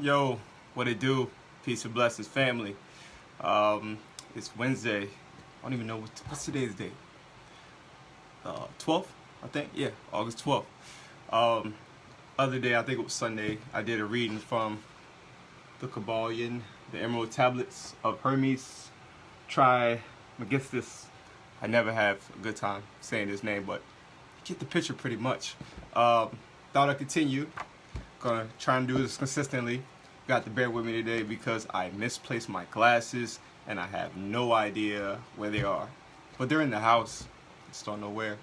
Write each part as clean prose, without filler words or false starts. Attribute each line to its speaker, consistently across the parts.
Speaker 1: Yo, what it do? Peace and blessings, family. It's Wednesday. I don't even know what's today's date. 12th, I think. Yeah, August 12th. Um, Other day, I think it was Sunday. I did a reading from the Kybalion, the Emerald Tablets of Hermès. Trismegistus. I never have a good time saying his name, but you get the picture pretty much. Thought I'd continue. Gonna try and do this consistently. Got to bear with me today because I misplaced my glasses and I have no idea where they are. But they're in the house. Just don't know where.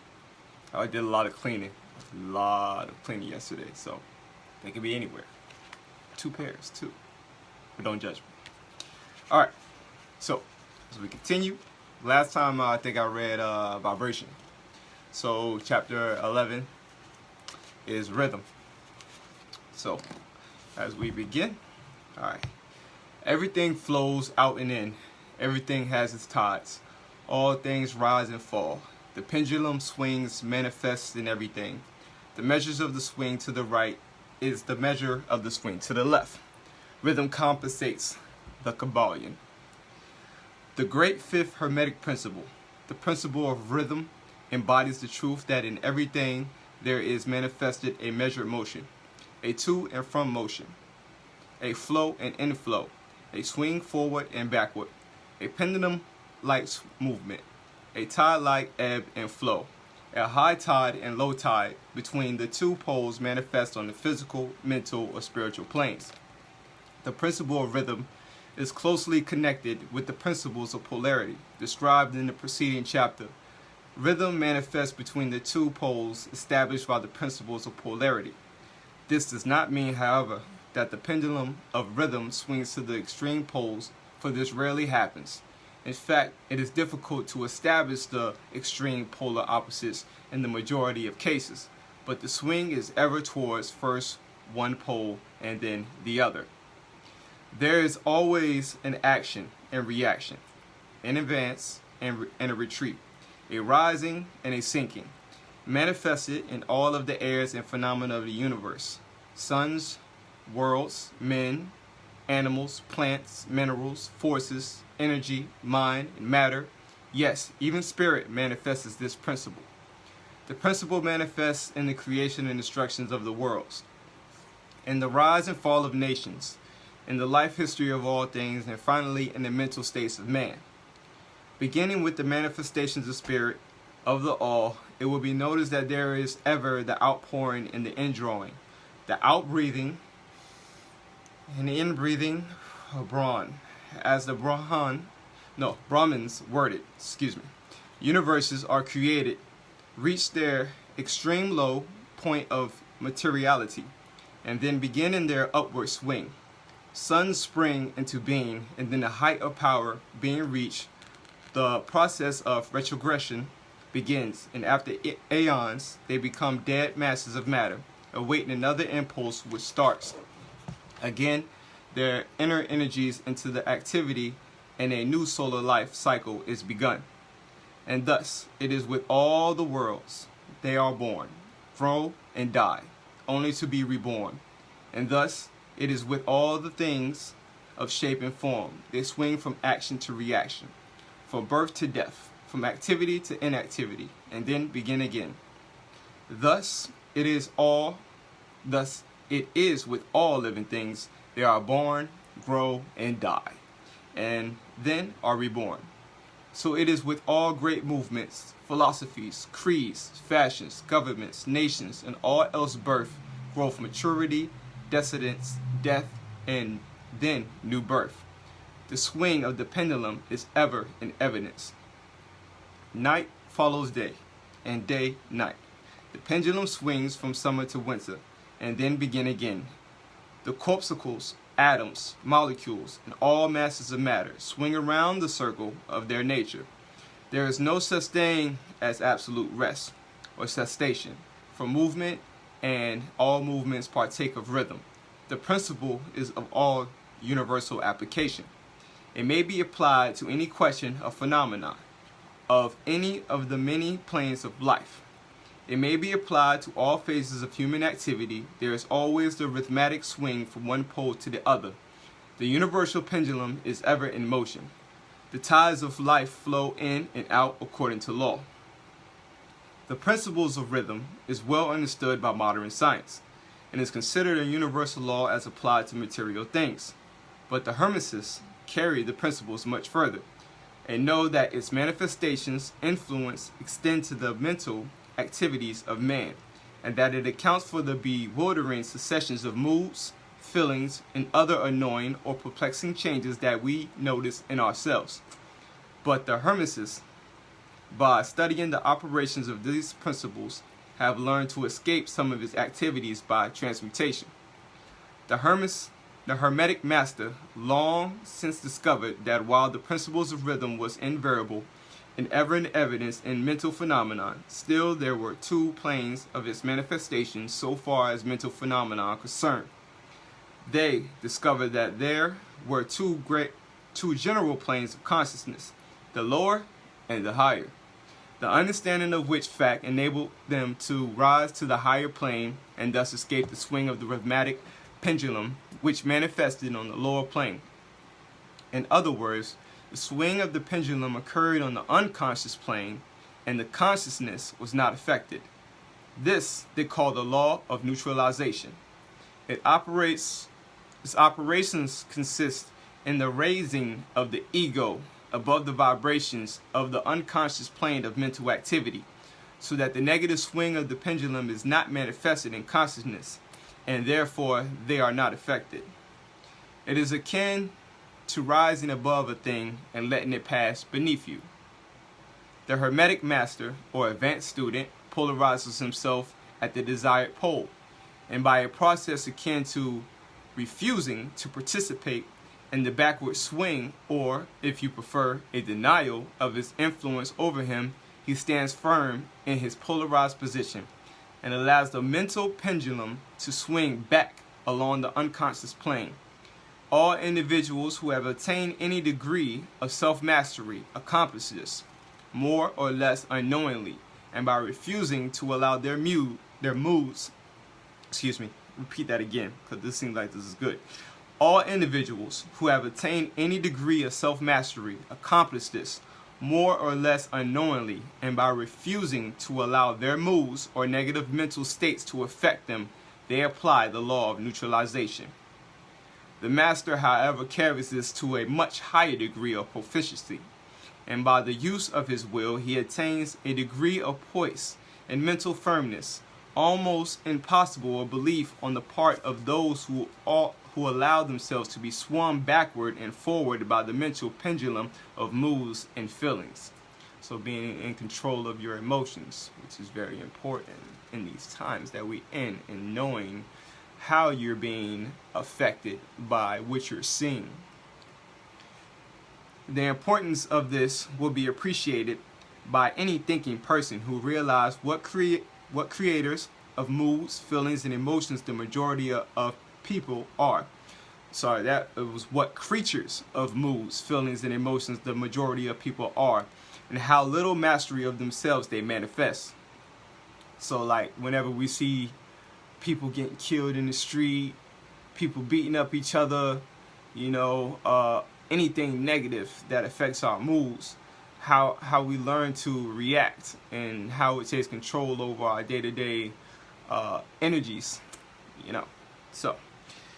Speaker 1: I did a lot of cleaning. Yesterday, so they could be anywhere. 2 pairs, too. But don't judge me. Alright, so as we continue, last time I think I read Vibration. So chapter 11 is Rhythm. So as we begin, alright. Everything flows out and in. Everything has its tides. All things rise and fall. The pendulum swings manifests in everything. The measures of the swing to the right is the measure of the swing to the left. Rhythm compensates the Kybalion. The great fifth Hermetic principle, the principle of rhythm, embodies the truth that in everything there is manifested a measured motion, a to and from motion, a flow and inflow, a swing forward and backward, a pendulum-like movement, a tide-like ebb and flow, a high tide and low tide between the two poles manifest on the physical, mental, or spiritual planes. The principle of rhythm is closely connected with the principles of polarity described in the preceding chapter. Rhythm manifests between the two poles established by the principles of polarity. This does not mean, however, that the pendulum of rhythm swings to the extreme poles, for this rarely happens. In fact, it is difficult to establish the extreme polar opposites in the majority of cases, but the swing is ever towards first one pole and then the other. There is always an action and reaction, an advance and a retreat, a rising and a sinking, manifested in all of the airs and phenomena of the universe: suns, worlds, men, animals, plants, minerals, forces, energy, mind, and matter. Yes, even spirit manifests this principle. The principle manifests in the creation and destructions of the worlds, in the rise and fall of nations, in the life history of all things, and finally in the mental states of man. Beginning with the manifestations of spirit of the all, it will be noticed that there is ever the outpouring and the indrawing, the outbreathing and the inbreathing of Brawn, as the Brahmins worded, universes are created, reach their extreme low point of materiality, and then begin in their upward swing. Suns spring into being, and then the height of power being reached, the process of retrogression begins, and after aeons, they become dead masses of matter, awaiting another impulse which starts again their inner energies into the activity, and a new solar life cycle is begun. And thus it is with all the worlds. They are born, grow, and die, only to be reborn. And thus it is with all the things of shape and form. They swing from action to reaction, from birth to death, from activity to inactivity, and then begin again. Thus it is with all living things. They are born, grow, and die, and then are reborn. So it is with all great movements, philosophies, creeds, fashions, governments, nations, and all else: birth, growth, maturity, descendance, death, and then new birth. The swing of the pendulum is ever in evidence. Night follows day, and day night. The pendulum swings from summer to winter, and then begin again. The corpuscles, atoms, molecules, and all masses of matter swing around the circle of their nature. There is no such thing as absolute rest or cessation for movement, and all movements partake of rhythm. The principle is of all universal application. It may be applied to any question of phenomena of any of the many planes of life. It may be applied to all phases of human activity. There is always the rhythmic swing from one pole to the other. The universal pendulum is ever in motion. The tides of life flow in and out according to law. The principles of rhythm is well understood by modern science and is considered a universal law as applied to material things. But the Hermesists carry the principles much further and know that its manifestations, influence, extend to the mental activities of man, and that it accounts for the bewildering successions of moods, feelings, and other annoying or perplexing changes that we notice in ourselves. But the Hermesists, by studying the operations of these principles, have learned to escape some of its activities by transmutation. The Hermetic master long since discovered that while the principles of rhythm was invariable and ever in evidence in mental phenomena, still there were two planes of its manifestations so far as mental phenomena are concerned. They discovered that there were two general planes of consciousness, the lower and the higher, the understanding of which fact enabled them to rise to the higher plane and thus escape the swing of the rhythmic pendulum which manifested on the lower plane. In other words, the swing of the pendulum occurred on the unconscious plane and the consciousness was not affected. This they call the law of neutralization. Its operations consist in the raising of the ego above the vibrations of the unconscious plane of mental activity, so that the negative swing of the pendulum is not manifested in consciousness, and therefore they are not affected. It is akin to rising above a thing and letting it pass beneath you. The Hermetic master or advanced student polarizes himself at the desired pole, and by a process akin to refusing to participate in the backward swing, or, if you prefer, a denial of his influence over him, he stands firm in his polarized position and allows the mental pendulum to swing back along the unconscious plane. All individuals who have attained any degree of self-mastery accomplish this, more or less unknowingly, and by refusing to allow their moods, repeat that again, because this seems like this is good. All individuals who have attained any degree of self-mastery accomplish this, more or less unknowingly, and by refusing to allow their moods or negative mental states to affect them, they apply the law of neutralization. The master, however, carries this to a much higher degree of proficiency, and by the use of his will, he attains a degree of poise and mental firmness, almost impossible of belief on the part of those who allow themselves to be swung backward and forward by the mental pendulum of moods and feelings. So being in control of your emotions, which is very important in these times that we in, and knowing how you're being affected by what you're seeing. The importance of this will be appreciated by any thinking person who realize what creators of moods, feelings, and emotions the majority of people are. That it was what creatures of moods, feelings, and emotions the majority of people are, and how little mastery of themselves they manifest. So like whenever we see people getting killed in the street, people beating up each other, anything negative that affects our moods, how we learn to react and how it takes control over our day-to-day energies, So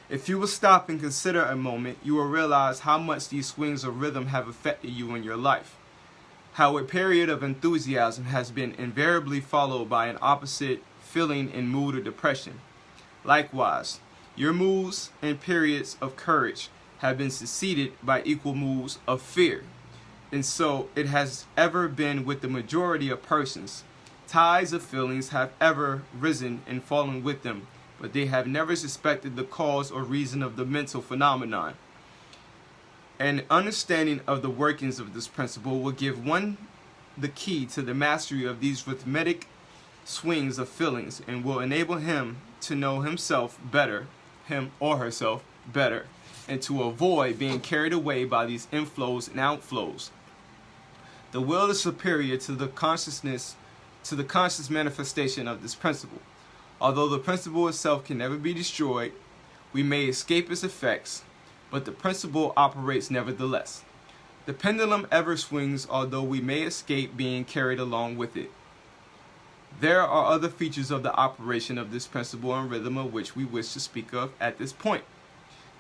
Speaker 1: if you will stop and consider a moment, you will realize how much these swings of rhythm have affected you in your life. How a period of enthusiasm has been invariably followed by an opposite feeling in mood or depression. Likewise, your moods and periods of courage have been succeeded by equal moods of fear. And so it has ever been with the majority of persons. Tides of feelings have ever risen and fallen with them, but they have never suspected the cause or reason of the mental phenomenon. An understanding of the workings of this principle will give one the key to the mastery of these rhythmic swings of feelings, and will enable him to know himself better, him or herself better, and to avoid being carried away by these inflows and outflows. The will is superior to the consciousness to the conscious manifestation of this principle. Although the principle itself can never be destroyed, we may escape its effects, but the principle operates nevertheless. The pendulum ever swings, although we may escape being carried along with it. There are other features of the operation of this principle and rhythm of which we wish to speak of at this point.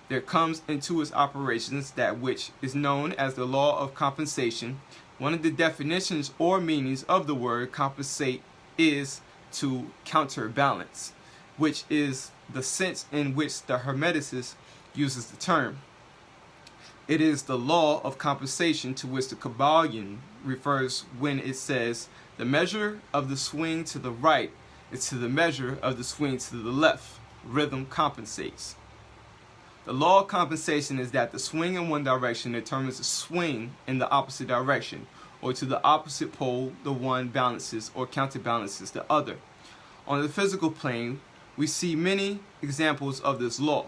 Speaker 1: There comes into its operations that which is known as the law of compensation. One of the definitions or meanings of the word compensate is to counterbalance, which is the sense in which the Hermeticist uses the term. It is the law of compensation to which the Kybalion refers when it says the measure of the swing to the right is to the measure of the swing to the left. Rhythm compensates. The law of compensation is that the swing in one direction determines the swing in the opposite direction, or to the opposite pole the one balances or counterbalances the other. On the physical plane, we see many examples of this law.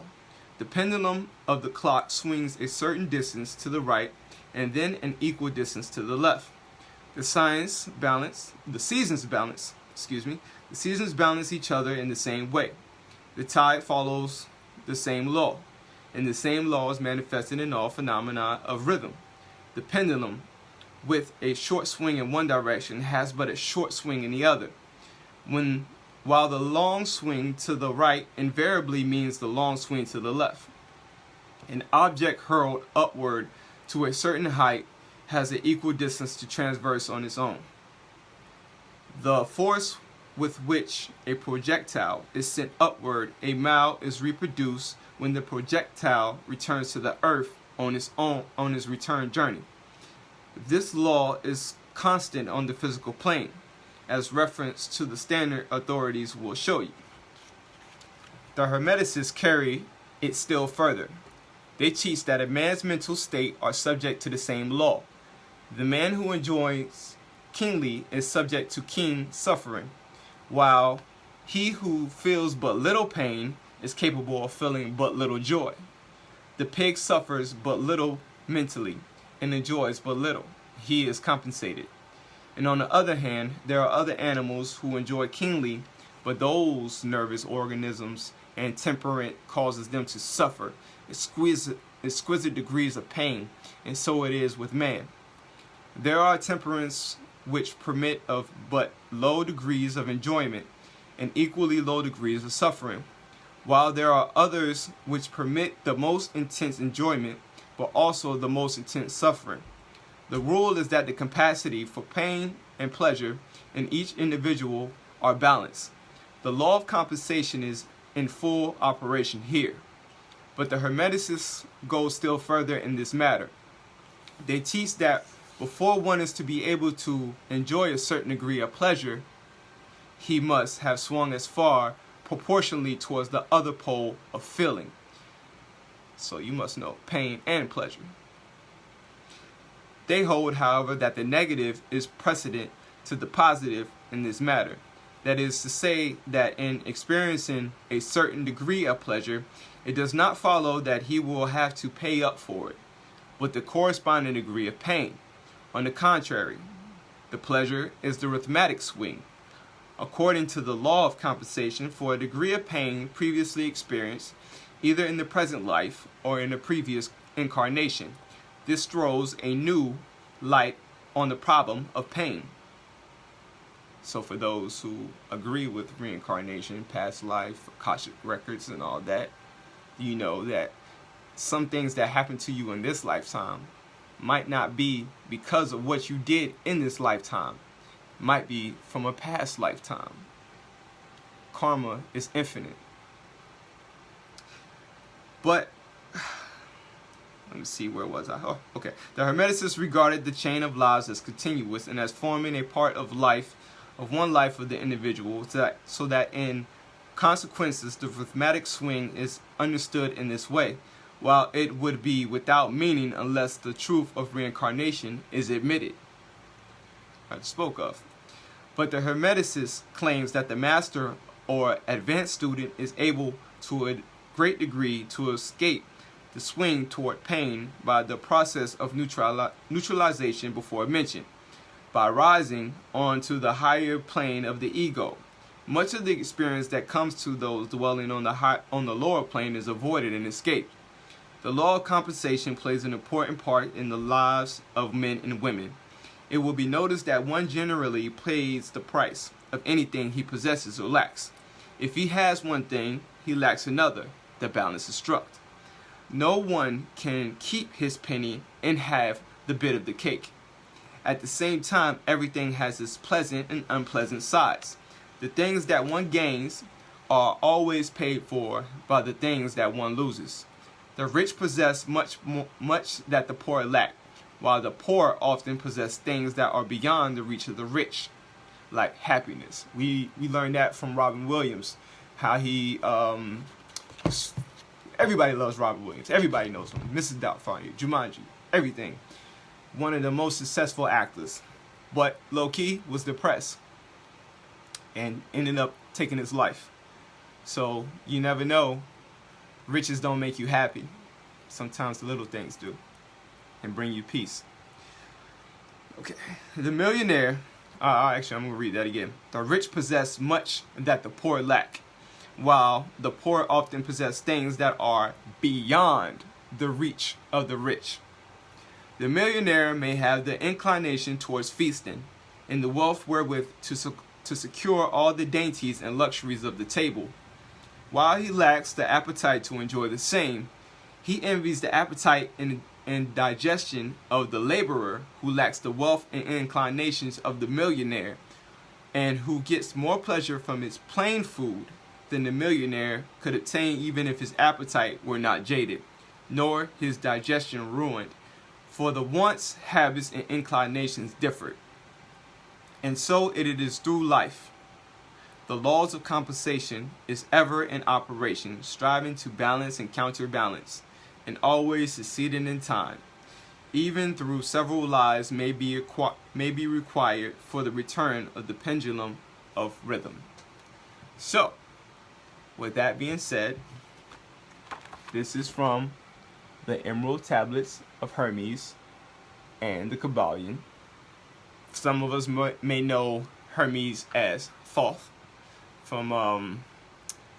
Speaker 1: The pendulum of the clock swings a certain distance to the right and then an equal distance to the left. The seasons balance each other in the same way. The tide follows the same law, and the same law is manifested in all phenomena of rhythm. The pendulum, with a short swing in one direction, has but a short swing in the other, while the long swing to the right invariably means the long swing to the left. An object hurled upward to a certain height has an equal distance to traverse on its own. The force with which a projectile is sent upward a mile is reproduced when the projectile returns to the earth on its return journey. This law is constant on the physical plane, as reference to the standard authorities will show you. The Hermeticists carry it still further. They teach that a man's mental state are subject to the same law. The man who enjoys keenly is subject to keen suffering, while he who feels but little pain is capable of feeling but little joy. The pig suffers but little mentally and enjoys but little. He is compensated. And on the other hand, there are other animals who enjoy keenly, but those nervous organisms and temperament causes them to suffer exquisite degrees of pain, and so it is with man. There are temperaments which permit of but low degrees of enjoyment and equally low degrees of suffering, while there are others which permit the most intense enjoyment but also the most intense suffering. The rule is that the capacity for pain and pleasure in each individual are balanced. The law of compensation is in full operation here. But the Hermeticists go still further in this matter. They teach that before one is to be able to enjoy a certain degree of pleasure, he must have swung as far proportionally towards the other pole of feeling. So you must know pain and pleasure. They hold, however, that the negative is precedent to the positive in this matter. That is to say that in experiencing a certain degree of pleasure, it does not follow that he will have to pay up for it, but the corresponding degree of pain. On the contrary, the pleasure is the arithmetic swing. According to the law of compensation, for a degree of pain previously experienced, either in the present life or in a previous incarnation, this throws a new light on the problem of pain. So for those who agree with reincarnation, past life, Akashic records and all that, you know that some things that happen to you in this lifetime might not be because of what you did in this lifetime. It might be from a past lifetime. Karma is infinite. But let me see, where was I? Oh, okay. The Hermeticists regarded the chain of lives as continuous and as forming a part of life, of one life of the individual, so that in consequences the arithmetic swing is understood in this way, while it would be without meaning unless the truth of reincarnation is admitted. I spoke of. But the Hermeticist claims that the master or advanced student is able to a great degree to escape the swing toward pain by the process of neutralization before mentioned. by rising onto the higher plane of the ego. Much of the experience that comes to those dwelling on the lower plane is avoided and escaped. The law of compensation plays an important part in the lives of men and women. It will be noticed that one generally pays the price of anything he possesses or lacks. If he has one thing, he lacks another. The balance is struck. No one can keep his penny and have the bit of the cake. At the same time, everything has its pleasant and unpleasant sides. The things that one gains are always paid for by the things that one loses. The rich possess much that the poor lack, while the poor often possess things that are beyond the reach of the rich, like happiness. We learned that from Robin Williams, how he everybody loves Robin Williams. Everybody knows him. Mrs. Doubtfire, Jumanji, everything. One of the most successful actors, but low-key was depressed and ended up taking his life. So you never know. Riches don't make you happy. Sometimes the little things do and bring you peace. Okay, the millionaire, actually I'm going to read that again. The rich possess much that the poor lack, while the poor often possess things that are beyond the reach of the rich. The millionaire may have the inclination towards feasting and the wealth wherewith to secure all the dainties and luxuries of the table. While he lacks the appetite to enjoy the same, he envies the appetite and digestion of the laborer who lacks the wealth and inclinations of the millionaire, and who gets more pleasure from his plain food than the millionaire could obtain even if his appetite were not jaded, nor his digestion ruined, for the wants, habits, and inclinations differed. And so it is through life. The laws of compensation is ever in operation, striving to balance and counterbalance, and always succeeding in time. Even through several lives may be required for the return of the pendulum of rhythm. So, with that being said, this is from the Emerald Tablets of Hermès and the Kybalion. Some of us may know Hermès as Thoth from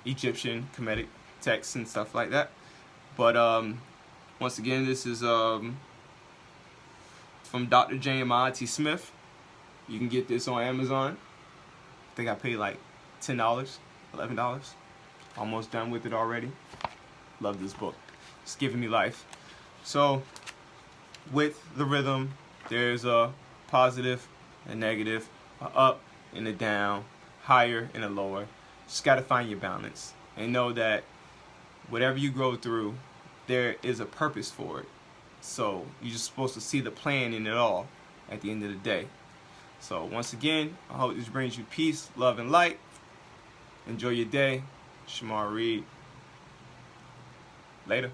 Speaker 1: Egyptian Kemetic texts and stuff like that. But once again, this is from Dr. J.M.I.T. Smith. You can get this on Amazon. I think I paid like $10, $11. Almost done with it already. Love this book. It's giving me life. So, with the rhythm, there's a positive and negative, a up and a down, higher and a lower. Just got to find your balance and know that whatever you go through, there is a purpose for it. So you're just supposed to see the plan in it all at the end of the day. So once again, I hope this brings you peace, love, and light. Enjoy your day. Shamar Reed. Later.